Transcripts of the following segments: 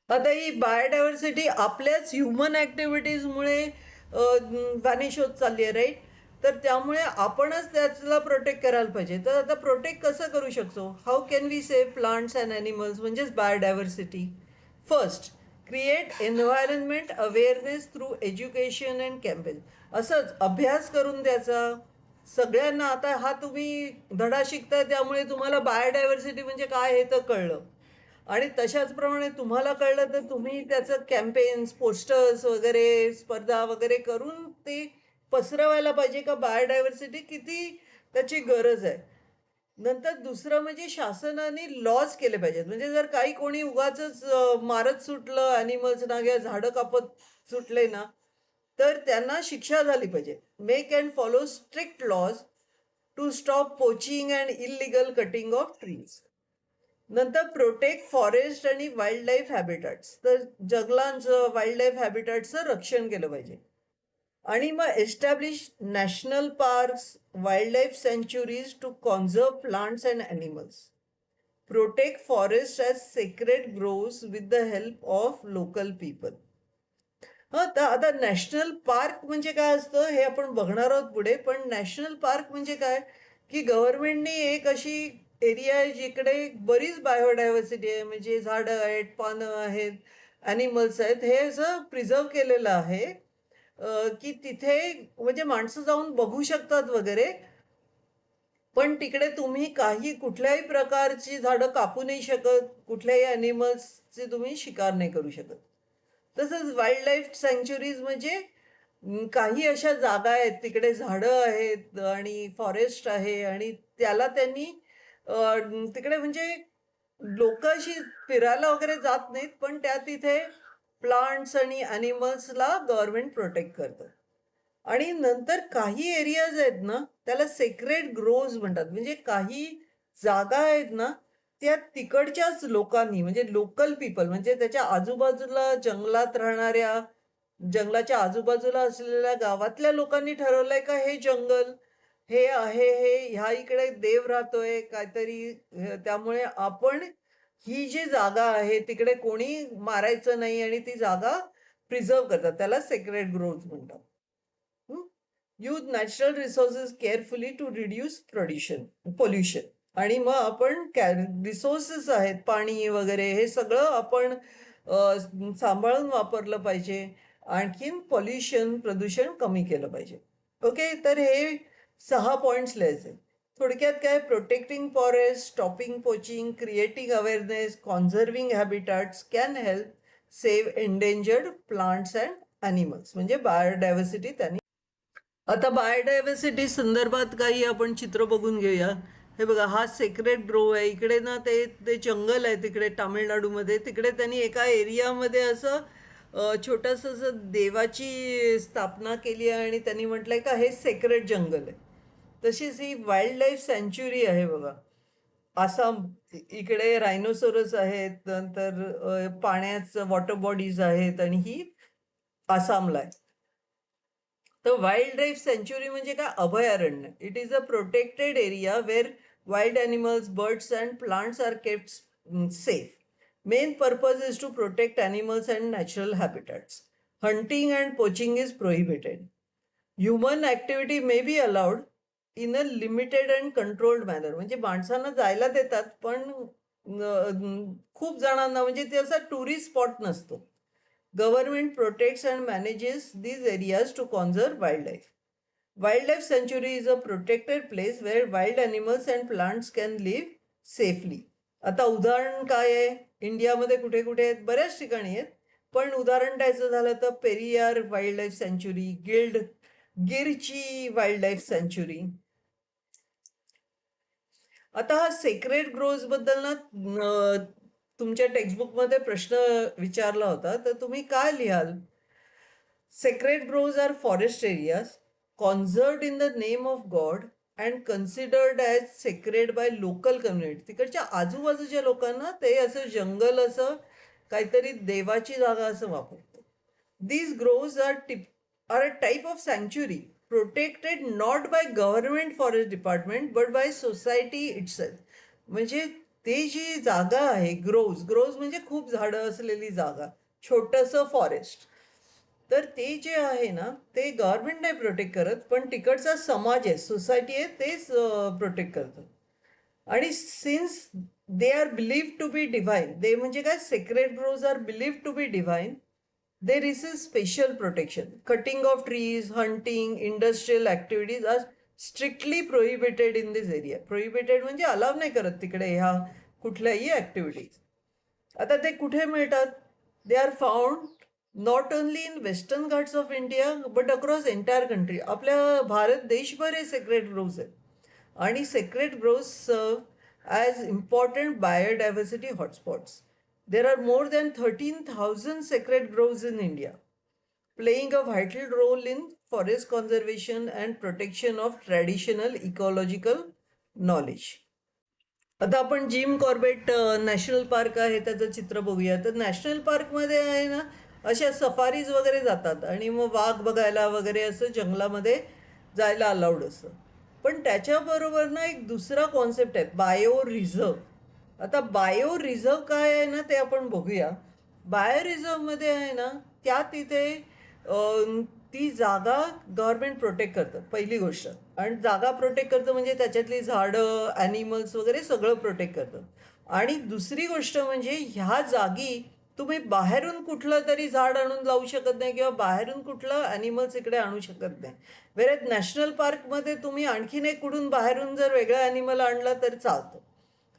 आता ही बायोडायव्हर्सिटी आपल्याच human ॲक्टिव्हिटीजमुळे vanish होत चालली आहे, राईट? तर त्यामुळे आपणच त्याला प्रोटेक्ट करायला पाहिजे. तर आता प्रोटेक्ट कसं करू शकतो? How can we save plants and animals म्हणजेच biodiversity? First, create environment awareness through education and campaign. असंच अभ्यास करून त्याचा सगळ्यांना. आता हा तुम्ही धडा शिकताय त्यामुळे तुम्हाला बायोडायव्हर्सिटी म्हणजे काय हे तर कळलं. आणि तशाच प्रमाणे तुम्हाला कळलं तर तुम्ही त्याचं कॅम्पेन्स, पोस्टर्स वगैरे, स्पर्धा वगैरे करून ते पसरवायला पाहिजे का बायोडायव्हर्सिटी किती त्याची गरज आहे. नंतर दुसरं म्हणजे शासनाने लॉज केले पाहिजेत. म्हणजे जर काही कोणी उगाचच मारत सुटलं ॲनिमल्सना किंवा झाडं कापत सुटले ना, तर त्यांना शिक्षा झाली पाहिजे. Make and follow strict laws to stop poaching and illegal cutting of trees. नंतर प्रोटेक्ट फॉरेस्ट आणि वाईल्ड लाईफ हॅबिटॅट्स. तर जंगलांचं, वाईल्ड लाईफ हॅबिटॅट्सचं रक्षण केलं पाहिजे. आणि मग establish national parks, wildlife sanctuaries to conserve plants and animals. Protect forest as sacred groves with the help of local people. हा, तर आता नॅशनल पार्क म्हणजे काय असतं हे आपण बघणार आहोत पुढे. पण नॅशनल पार्क म्हणजे काय, की गव्हर्नमेंटने एक अशी एरिया आहे जिकडे बरीच बायोडायव्हर्सिटी आहे. म्हणजे झाडं आहेत, पानं आहेत, ॲनिमल्स आहेत, हे असं प्रिझर्व केलेलं आहे. की तिथे म्हणजे माणसं जाऊन बघू शकतात वगैरे. पण तिकडे तुम्ही काही कुठल्याही प्रकारची झाडं कापू नाही शकत, कुठल्याही ॲनिमल्सचे तुम्ही शिकार नाही करू शकत. तसंच वाईल्ड लाईफ सँच्युरीज म्हणजे काही अशा जागा आहेत तिकडे झाडं आहेत आणि फॉरेस्ट आहे आणि त्याला त्यांनी तिकडे म्हणजे लोक अशी फिरायला वगैरे जात नाहीत, पण त्या तिथे प्लांट्स आणि ॲनिमल्सला गव्हर्नमेंट प्रोटेक्ट करतं. आणि नंतर काही एरियाज आहेत ना, त्याला सेक्रेड ग्रोव्ज म्हणतात. म्हणजे काही जागा आहेत ना, त्या तिकडच्याच लोकांनी म्हणजे लोकल पीपल म्हणजे त्याच्या आजूबाजूला जंगलात राहणाऱ्या, जंगलाच्या आजूबाजूला असलेल्या गावातल्या लोकांनी ठरवलंय का हे जंगल हे आहे, हे ह्या इकडे देव राहतोय काहीतरी. त्यामुळे आपण ही जी जागा आहे तिकडे कोणी मारायचं नाही आणि ती जागा प्रिझर्व करतात. त्याला सेक्रेड ग्रोव्ज म्हणतात. Use natural resources carefully to reduce pollution. आणि मग आपण रिसोर्सेस आहेत पाणी वगैरे हे सगळं आपण सांभाळून वापरलं पाहिजे. आणखीन पॉल्युशन प्रदूषण कमी केलं पाहिजे. ओके, तर हे 6 पॉइंट्स लिहायचे. थोडक्यात काय, protecting forest, stopping poaching, creating awareness, conserving habitats can help save endangered plants and animals. म्हणजे बायोडायव्हर्सिटी त्यांनी. आता बायोडायव्हर्सिटी संदर्भात काही आपण चित्र बघून घेऊया. हे बघा, हा सेक्रेट ग्रोव आहे. इकडे ना ते ते जंगल आहे तिकडे तामिळनाडूमध्ये. तिकडे त्यांनी एका एरियामध्ये असं छोटंसं असं देवाची स्थापना केली आहे आणि त्यांनी म्हटलंय का हे सेक्रेट जंगल आहे. तशीच ही वाईल्ड लाईफ सँच्युरी आहे बघा. आसाम, इकडे रायनोसोरस आहेत, नंतर पाण्याचं वॉटर बॉडीज आहेत आणि ही आसामला आहे. तर वाईल्ड लाईफ सँच्युरी म्हणजे काय, अभयारण्य. It is a protected area where wild animals, birds and plants are kept safe. Main purpose is to protect animals and natural habitats. Hunting and poaching is prohibited. Human activity may be allowed in a limited and controlled manner. म्हणजे माणसांना जायला देतात, पण खूप जणांना म्हणजे ते असा टुरिस्ट स्पॉट नसतो. Government protects and manages these areas to conserve wildlife. Wildlife sanctuary is a protected place where wild animals and plants can live safely. आता उदाहरण काय आहे, इंडियामध्ये कुठे कुठे आहेत, बऱ्याच ठिकाणी आहेत. पण उदाहरण द्यायचं झालं तर पेरियार वाईल्ड लाईफ सँच्युरी, गिरची वाईल्ड लाईफ सँच्युरी. आता हा सेक्रेड ग्रोव्ज बद्दल ना तुमच्या टेक्स्टबुकमध्ये प्रश्न विचारला होता, तर तुम्ही काय लिहाल? Sacred groves are forest areas conserved in the name of God and considered as sacred by local community. तिकडच्या आजूबाजूच्या लोकांना ते असं जंगल असं काहीतरी देवाची जागा असं वापरतात. These groves are a type of sanctuary protected not by government forest department but by society itself. म्हणजे ते जी जागा आहे, ग्रोव्ज म्हणजे खूप झाडं असलेली जागा, छोटंसं फॉरेस्ट. तर ते जे आहे ना, ते गव्हर्नमेंट नाही प्रोटेक्ट करत, पण तिकडचा समाज आहे, सोसायटी आहे, तेच प्रोटेक्ट करतं. आणि since they are believed to be divine, they म्हणजे काय, sacred groves are believed to be divine, they receive special protection. Cutting of trees, hunting, industrial activities are strictly prohibited in this area. Prohibited म्हणजे allow नाही करत तिकडे ह्या कुठल्याही activities. आता ते कुठे मिळतात? They are found not only in western Ghats of India but across entire country. आपल्या भारत देशभर हे सेक्रेट ग्रोव्ज आहेत. आणि सेक्रेट ग्रोव्ज सर्व as important biodiversity hotspots. There are more than 13,000 sacred groves in India, playing a vital role in forest conservation and protection of traditional ecological knowledge. आता आपण Jim Corbett national park आहे त्याचं चित्र बघूया. तर नॅशनल पार्कमध्ये आहे ना, अशा सफारीज वगैरे जातात आणि मग वाघ बघायला वगैरे असं जंगलामध्ये जायला अलाउड असतं. पण त्याच्याबरोबर ना एक दुसरा कॉन्सेप्ट आहे, बायो रिझर्व. आता बायो रिझर्व काय आहे ना, ते आपण बघूया. बायो रिझर्वमध्ये आहे ना, त्या तिथे ती जागा गव्हर्नमेंट प्रोटेक्ट करतं, पहिली गोष्ट. आणि जागा प्रोटेक्ट करतं म्हणजे त्याच्यातली झाडं, ॲनिमल्स वगैरे सगळं प्रोटेक्ट करतं. आणि दुसरी गोष्ट म्हणजे ह्या जागी तुम्ही बाहेरून कुठलं तरी झाड आणून लावू शकत नाही किंवा बाहेरून कुठलं ॲनिमल्स इकडे आणू शकत नाही. वेळेत नॅशनल पार्कमध्ये तुम्ही आणखीन एक कुठून बाहेरून जर वेगळं ॲनिमल आणला तर चालतं.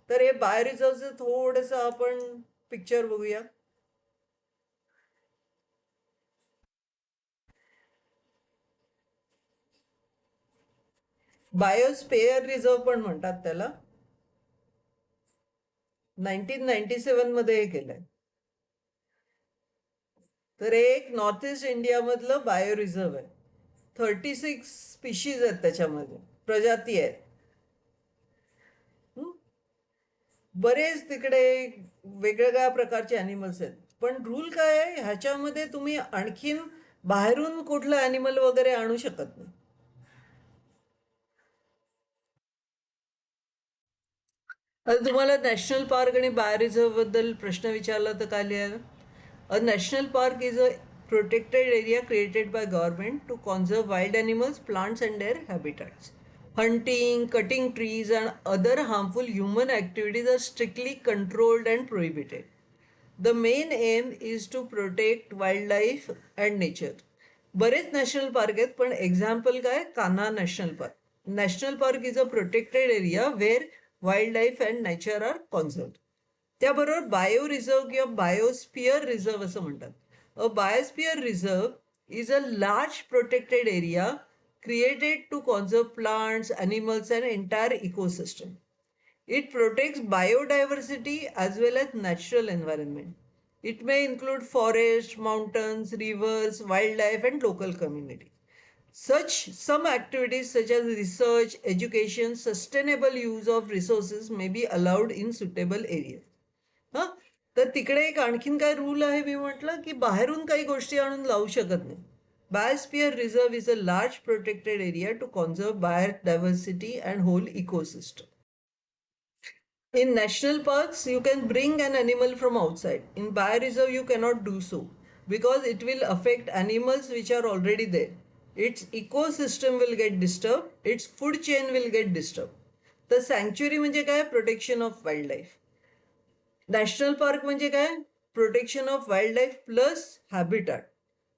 तर हे बायो रिझर्वचं थोडंसं आपण पिक्चर बघूया. बायोस्फेअर रिझर्व पण म्हणतात त्याला. 1997 मध्ये हे केलंय. तर हे एक नॉर्थ ईस्ट इंडियामधलं बायो रिझर्व आहे. 36 स्पीशीज आहेत त्याच्यामध्ये, प्रजाती आहेत. हं? बरेच तिकडे वेगवेगळ्या प्रकारचे ॲनिमल्स आहेत. पण रूल काय आहे, ह्याच्यामध्ये तुम्ही आणखीन बाहेरून कुठलं ॲनिमल वगैरे आणू शकत नाही. आता तुम्हाला नॅशनल पार्क आणि बायो रिझर्व बद्दल प्रश्न विचारला तर काय लिहायला? A national park is a protected area created by government to conserve wild animals, plants and their habitats. Hunting, cutting trees, and other harmful human activities are strictly controlled and prohibited. The main aim is to protect wildlife and nature. बरेच national park आहेत, पण example काय, Kanha national park. National park is a protected area where wildlife and nature are conserve. त्याबरोबर bio reserve किंवा biosphere reserve असं म्हणतात. A biosphere reserve is a large protected area created to conserve plants, animals, and entire ecosystem. It protects biodiversity as well as natural environment. It may include forests, mountains, rivers, wildlife, and local community. Some activities such as research, education, sustainable use of resources may be allowed in suitable areas. हां, तर तिकडे एक आणखीन काय rule आहे, मी म्हटलं की बाहेरून काही गोष्टी आणून लावू शकत नाही. Biosphere reserve is a large protected area to conserve biodiversity and whole ecosystem. In national parks, you can bring an animal from outside. In bioreserve, you cannot do so because it will affect animals which are already there. Its ecosystem will get disturbed, its food chain will get disturbed. The sanctuary म्हणजे काय, protection of wild life. National park म्हणजे काय, protection of wild life plus habitat.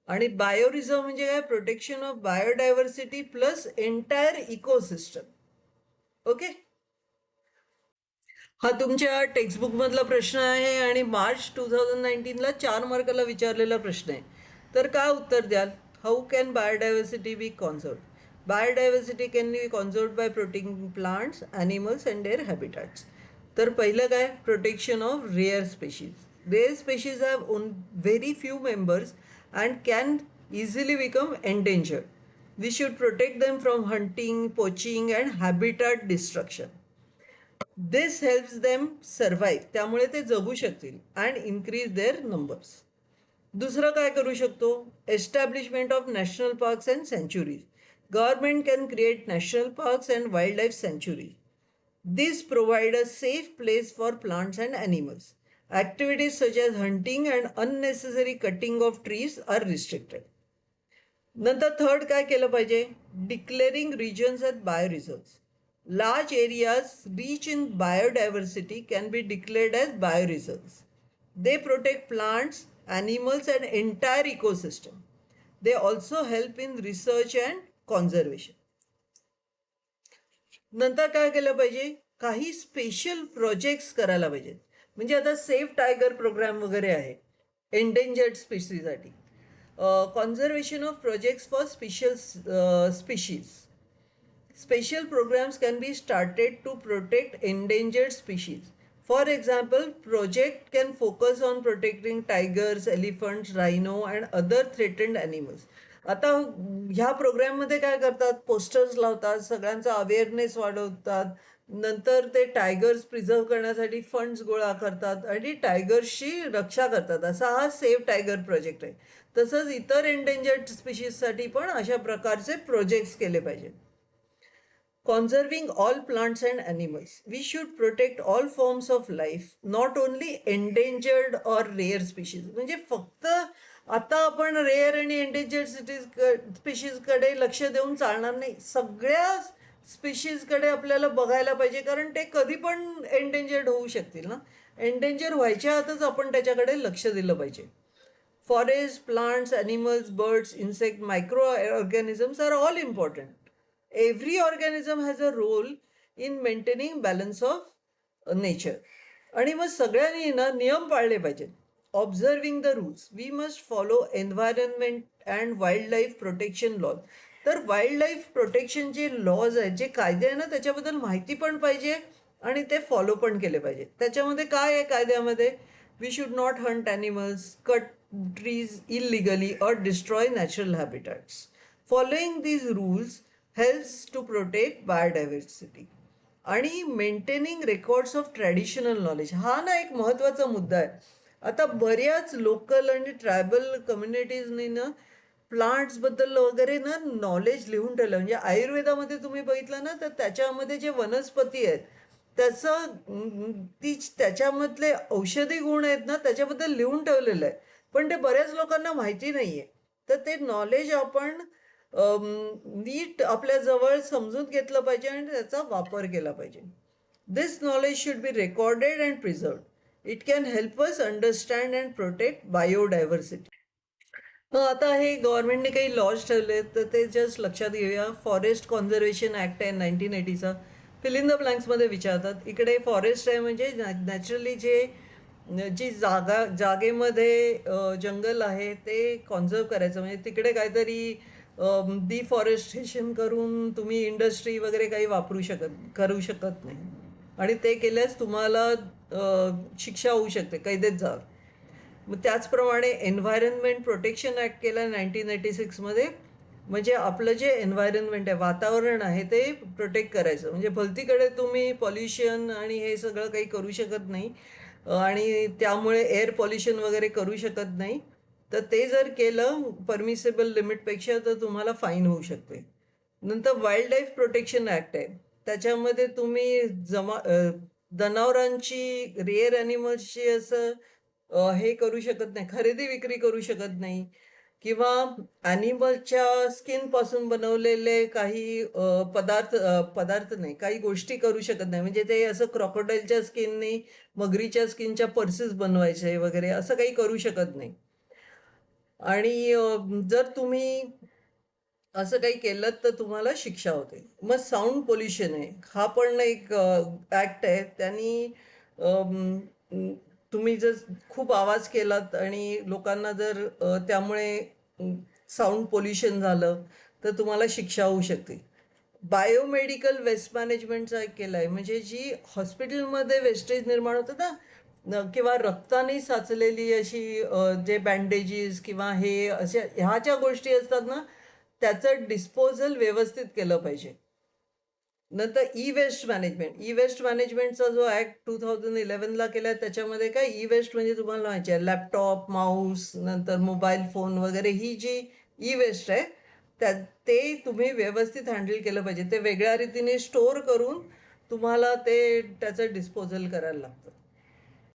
आणि bio reserve म्हणजे काय, protection of biodiversity plus entire ecosystem. Okay. हा तुमच्या टेक्स्टबुकमधला प्रश्न आहे आणि मार्च 2019ला 4 मार्काला विचारलेला प्रश्न आहे. तर काय उत्तर द्याल? How can biodiversity be conserve? Biodiversity can be conserve by protecting plants, animals and their habitats. तर पहिलं काय, protection of rare species. Rare species have very few members and can easily become endangered. We should protect them from hunting, poaching and habitat destruction. This helps them survive, त्यामुळे ते जगू शकतील and increase there numbers. दुसरं काय करू शकतो, establishment of national parks and sanctuaries. Government can create national parks and wild life sanctuaries. These provide a safe place for plants and animals. Activities such as hunting and unnecessary cutting of trees are restricted. नंतर third काय केलं पाहिजे? Declaring regions at bioreserves. Large areas rich in biodiversity can be declared as bioreserves. They protect plants, animals and entire ecosystem. They also help in research and conservation. नंतर काय केलं पाहिजे? काही special projects करायला पाहिजेत. म्हणजे आता सेफ टायगर प्रोग्राम वगैरे आहे endangered स्पीसीसाठी. Conservation of projects for species. Special programs can be started to protect endangered species. For example, project can focus on protecting tigers, elephants, rhino and other threatened animals. आता ह्या प्रोग्राममध्ये काय करतात? Posters लावतात, सगळ्यांचा awareness वाढवतात, नंतर ते टायगर्स प्रिझर्व करण्यासाठी फंड्स गोळा करतात आणि टायगर्सची रक्षा करतात. असा हा सेव्ह टायगर प्रोजेक्ट आहे. तसंच इतर एंडेंजर्ड स्पीशीजसाठी पण अशा प्रकारचे प्रोजेक्ट्स केले पाहिजेत. Conserving all plants and animals. We should protect all forms of life, not only endangered or rare species. म्हणजे फक्त आता आपण रेअर आणि एंडेंजर्ड स्पीशीजकडे लक्ष देऊन चालणार नाही. सगळ्या स्पीशीजकडे आपल्याला बघायला पाहिजे, कारण ते कधी पण एंडेंजर्ड होऊ शकतील ना. एंडेंजर व्हायच्या आतच आपण त्याच्याकडे लक्ष दिलं पाहिजे. Forests, plants, animals, birds, insects, microorganisms are all important. Every organism has a role in maintaining balance of nature. आणि मग सगळ्यांनी ना नियम पाळले पाहिजेत. Observing the rules. We must follow environment and wild life protection laws. तर wild life protection जे laws आहेत, जे कायदे आहे ना, त्याच्याबद्दल माहिती पण पाहिजे आणि ते फॉलो पण केले पाहिजे. त्याच्यामध्ये काय आहे कायद्यामध्ये? We should not hunt animals, cut trees illegally or destroy natural habitats. Following these rules helps to protect biodiversity. आणि maintaining records of traditional knowledge हा ना एक महत्त्वाचा मुद्दा आहे. आता बऱ्याच लोकल आणि ट्रायबल कम्युनिटीजनी ना प्लांट्सबद्दल वगैरे ना नॉलेज लिहून ठेवलं. म्हणजे आयुर्वेदामध्ये तुम्ही बघितलं ना, तर त्याच्यामध्ये जे वनस्पती आहेत त्याचं त्याच्यामधले औषधी गुण आहेत ना, त्याच्याबद्दल लिहून ठेवलेलं आहे. पण ते बऱ्याच लोकांना माहिती नाही आहे. तर ते नॉलेज आपण नीट आपल्याजवळ समजून घेतलं पाहिजे आणि त्याचा वापर केला पाहिजे. This knowledge should be recorded and preserved. It can help us understand and protect biodiversity. आता हे गव्हर्नमेंटने काही लॉज ठेवले तर ते जस्ट लक्षात घेऊया. फॉरेस्ट कॉन्झर्वेशन ॲक्ट आहे 1980चा. फिल इन द ब्लँक्समध्ये विचारतात. इकडे फॉरेस्ट आहे म्हणजे नॅचरली जी जागेमध्ये जंगल आहे ते कॉन्झर्व करायचं. म्हणजे तिकडे काहीतरी डिफॉरेस्टेशन करून तुम्ही इंडस्ट्री वगैरे काही करू शकत नाही. आणि ते केल्यास तुम्हाला शिक्षा होऊ शकते, कैदेत जाल. मग त्याचप्रमाणे एन्व्हायरमेंट प्रोटेक्शन ॲक्ट केला 1986मध्ये. म्हणजे आपलं जे एन्व्हायरमेंट आहे, वातावरण आहे, ते प्रोटेक्ट करायचं. म्हणजे भलतीकडे तुम्ही पॉल्युशन आणि हे सगळं काही करू शकत नाही आणि त्यामुळे एअर पॉल्युशन वगैरे करू शकत नाही. तर ते जर केलं परमिसेबल लिमिटपेक्षा तर तुम्हाला फाईन होऊ शकते. नंतर वाईल्ड लाईफ प्रोटेक्शन ॲक्ट आहे. त्याच्यामध्ये तुम्ही जनावरांची, रेअर ॲनिमल्सची असं हे करू शकत नाही, खरेदी विक्री करू शकत नाही. किंवा ॲनिमलच्या स्किनपासून बनवलेले काही पदार्थ नाही, काही गोष्टी करू शकत नाही. म्हणजे ते असं क्रॉकोडाईलच्या स्किननी, मगरीच्या स्किनच्या पर्सेस बनवायचे वगैरे असं काही करू शकत नाही. आणि जर तुम्ही असं काही केलं तर तुम्हाला शिक्षा होते. मग साऊंड पोल्युशन आहे, हा पण एक ॲक्ट आहे. त्यांनी तुम्ही जर खूप आवाज केलात आणि लोकांना जर त्यामुळे साऊंड पोल्युशन झालं तर तुम्हाला शिक्षा होऊ शकते. बायोमेडिकल वेस्ट मॅनेजमेंटचा एक केला आहे. म्हणजे जी हॉस्पिटलमध्ये वेस्टेज निर्माण होतं ना, किंवा रक्ताने साचलेली अशी जे बँडेजेस किंवा हे अशा ह्या ज्या गोष्टी असतात ना, त्याचं डिस्पोजल व्यवस्थित केलं पाहिजे. नंतर e waste management. E waste मॅनेजमेंटचा जो ॲक्ट 2011ला केला आहे त्याच्यामध्ये काय, ई वेस्ट म्हणजे तुम्हाला माहिती आहे लॅपटॉप, माऊस, नंतर मोबाईल फोन वगैरे, ही जी ई वेस्ट आहे ते तुम्ही व्यवस्थित हँडल केलं पाहिजे. ते वेगळ्या रीतीने स्टोअर करून तुम्हाला ते त्याचं डिस्पोजल करायला लागतं.